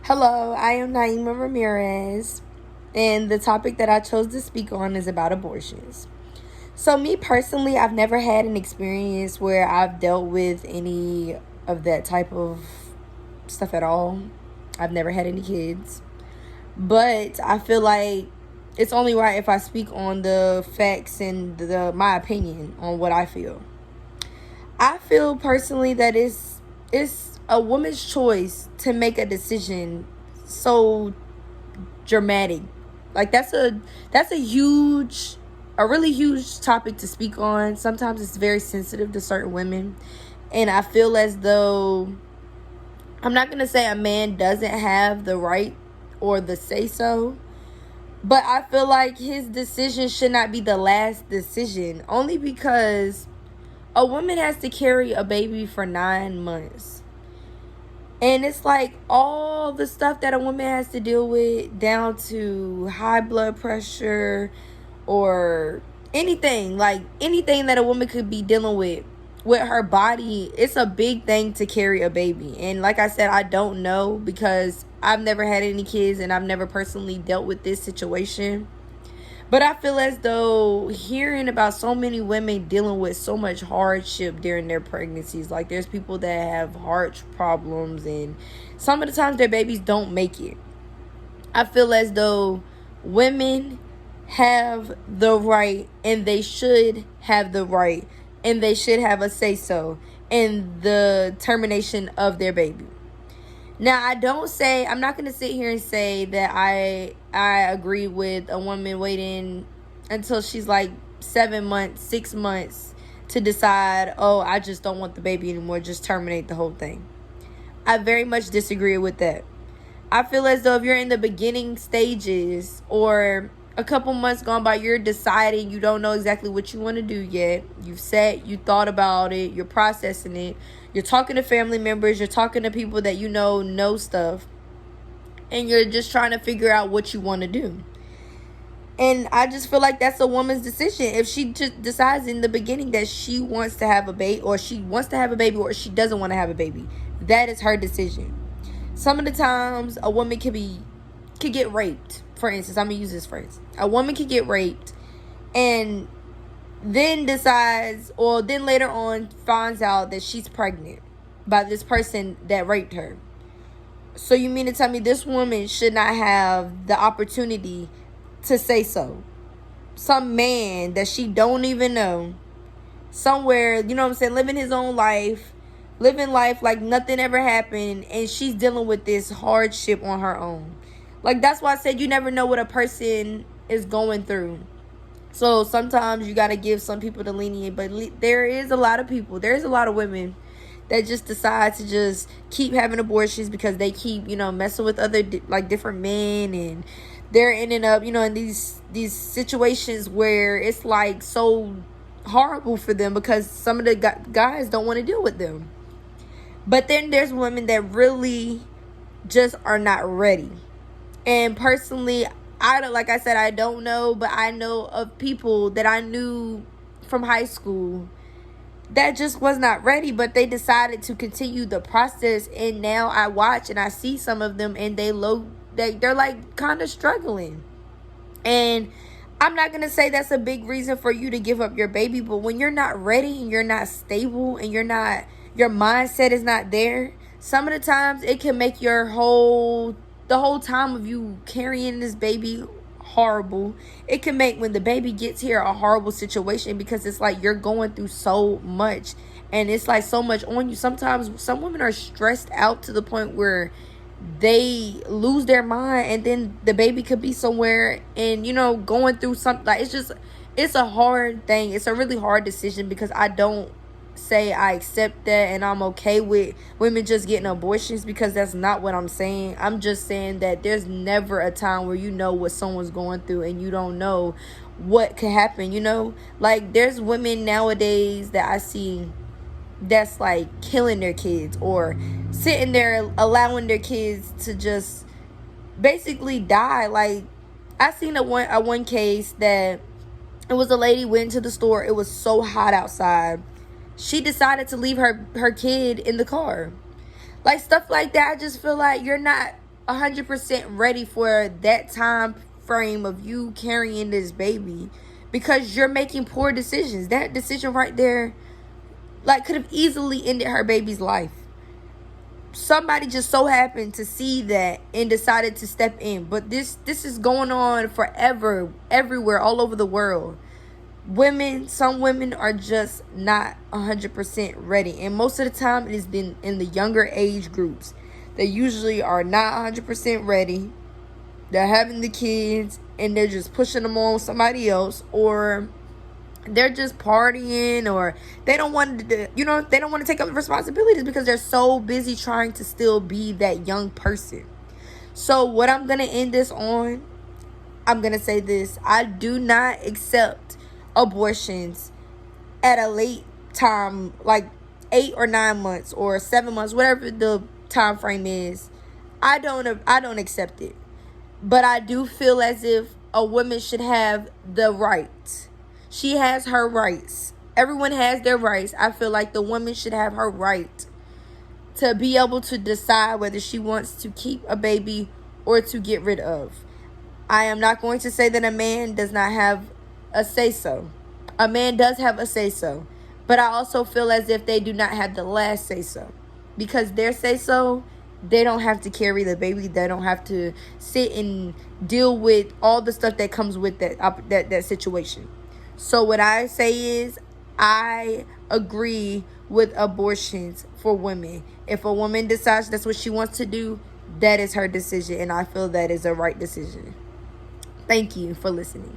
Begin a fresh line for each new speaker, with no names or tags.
Hello, I am Naima Ramirez, and the topic that I chose to speak on is about abortions. So, me personally, I've never had an experience where I've dealt with any of that type of stuff at all. I've never had any kids, but I feel like it's only right if I speak on the facts and my opinion on what I feel. I feel personally that it's a woman's choice to make a decision so dramatic. Like that's a really huge topic to speak on. Sometimes it's very sensitive to certain women. And I feel as though I'm not gonna say a man doesn't have the right or the say so, but I feel like his decision should not be the last decision. Only because a woman has to carry a baby for 9 months. And it's like all the stuff that a woman has to deal with, down to high blood pressure or anything, like anything that a woman could be dealing with her body. It's a big thing to carry a baby. And like I said, I don't know because I've never had any kids and I've never personally dealt with this situation. But I feel as though hearing about so many women dealing with so much hardship during their pregnancies, like there's people that have heart problems and some of the times their babies don't make it. I feel as though women have the right and they should have the right and they should have a say so in the termination of their baby. Now, I'm not going to sit here and say that I agree with a woman waiting until she's like 7 months, 6 months to decide, oh, I just don't want the baby anymore, just terminate the whole thing. I very much disagree with that. I feel as though if you're in the beginning stages or a couple months gone by, you're deciding, you don't know exactly what you want to do yet. You thought about it, you're processing it. You're talking to family members, you're talking to people that know stuff. And you're just trying to figure out what you want to do. And I just feel like that's a woman's decision. If she just decides in the beginning that she wants to have a baby, or she wants to have a baby, or she doesn't want to have a baby, that is her decision. Some of the times a woman could get raped. For instance, I'm going to use this phrase. A woman could get raped and then decides, or then later on finds out that she's pregnant by this person that raped her. So you mean to tell me this woman should not have the opportunity to say so? Some man that she don't even know, somewhere, you know what I'm saying, living his own life, living life like nothing ever happened, and she's dealing with this hardship on her own. Like, that's why I said you never know what a person is going through. So sometimes you got to give some people the lenient, but there's a lot of women that just decide to just keep having abortions because they keep, messing with other like different men, and they're ending up, in these situations where it's like so horrible for them because some of the guys don't want to deal with them. But then there's women that really just are not ready. And personally, like I said, I don't know, but I know of people that I knew from high school that just was not ready, but they decided to continue the process. And now I watch and I see some of them, and they're like kind of struggling. And I'm not gonna say that's a big reason for you to give up your baby, but when you're not ready and you're not stable and your mindset is not there, some of the times it can make the whole time of you carrying this baby horrible. It can make, when the baby gets here, a horrible situation because it's like you're going through so much and it's like so much on you. Sometimes some women are stressed out to the point where they lose their mind, and then the baby could be somewhere and going through something. Like, it's a hard thing. It's a really hard decision because I don't say I accept that and I'm okay with women just getting abortions, because that's not what I'm saying. I'm just saying that there's never a time where you know what someone's going through and you don't know what could happen. Like, there's women nowadays that I see that's like killing their kids or sitting there allowing their kids to just basically die. Like, I seen a one case that it was a lady went to the store. It was so hot outside. She decided to leave her kid in the car. Like, stuff like that, I just feel like you're not 100% ready for that time frame of you carrying this baby, because you're making poor decisions. That decision right there, like, could have easily ended her baby's life. Somebody just so happened to see that and decided to step in. But this is going on forever, everywhere, all over the world. Some women are just not 100% ready, and most of the time it is in the younger age groups. They usually are not 100% ready. They're having the kids and they're just pushing them on somebody else, or they're just partying, or they don't want to, they don't want to take up the responsibilities because they're so busy trying to still be that young person. So what I'm going to end this on, I'm going to say this: I do not accept abortions at a late time, like 8 or 9 months or 7 months, whatever the time frame is. I don't accept it. But I do feel as if a woman should have the right. She has her rights. Everyone has their rights. I feel like the woman should have her right to be able to decide whether she wants to keep a baby or to get rid of. I am not going to say that a man does not have a say-so. A man does have a say-so. But I also feel as if they do not have the last say-so. Because their say-so, they don't have to carry the baby. They don't have to sit and deal with all the stuff that comes with that situation. So what I say is, I agree with abortions for women. If a woman decides that's what she wants to do, that is her decision. And I feel that is a right decision. Thank you for listening.